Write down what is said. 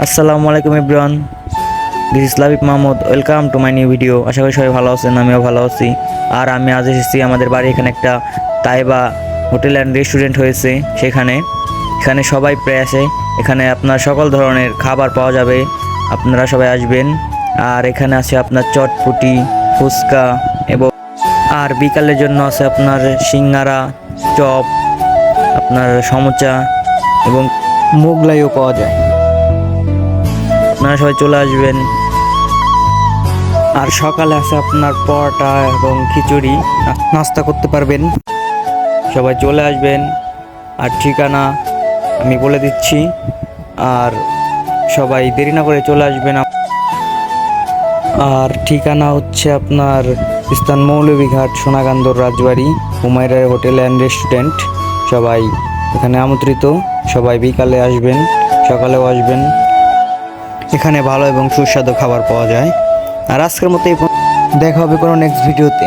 আসসালামু আলাইকুম everyone, this is Labib Mahmud. Welcome to my new video. আশা করি সবাই ভালো আছেন, আমিও ভালো আছি। আর আমি আজ এসেছি আমাদের বাড়ি এখানে একটা তাইবা হোটেল অ্যান্ড রেস্টুরেন্ট হয়েছে, এখানে সবাই প্রায় আসে। এখানে আপনার সকল ধরনের খাবার পাওয়া যাবে, আপনারা সবাই আসবেন। আর এখানে আছে আপনার চটপটি, ফুচকা এবং আর বিকালের জন্য আছে আপনার সিঙ্গারা, চপ, আপনার সমোচা এবং মোগলাইও পাওয়া যায়। আপনারা সবাই চলে আসবেন। আর সকালে আছে আপনার পরোটা এবং খিচুড়ি, নাস্তা করতে পারবেন। সবাই চলে আসবেন। আর ঠিকানা আমি বলে দিচ্ছি, আর সবাই দেরি না করে চলে আসবেন। আর ঠিকানা হচ্ছে আপনার স্থান মৌলভীঘাট, সোনাকান্দর রাজবাড়ি, হুমায়রা হোটেল অ্যান্ড রেস্টুরেন্ট। সবাই এখানে আমন্ত্রিত। সবাই বিকালে আসবেন, সকালেও আসবেন। এখানে ভালো এবং সুস্বাদু খাবার পাওয়া যায়। আর আজকের মতো দেখা হবে কোনো নেক্সট ভিডিওতে।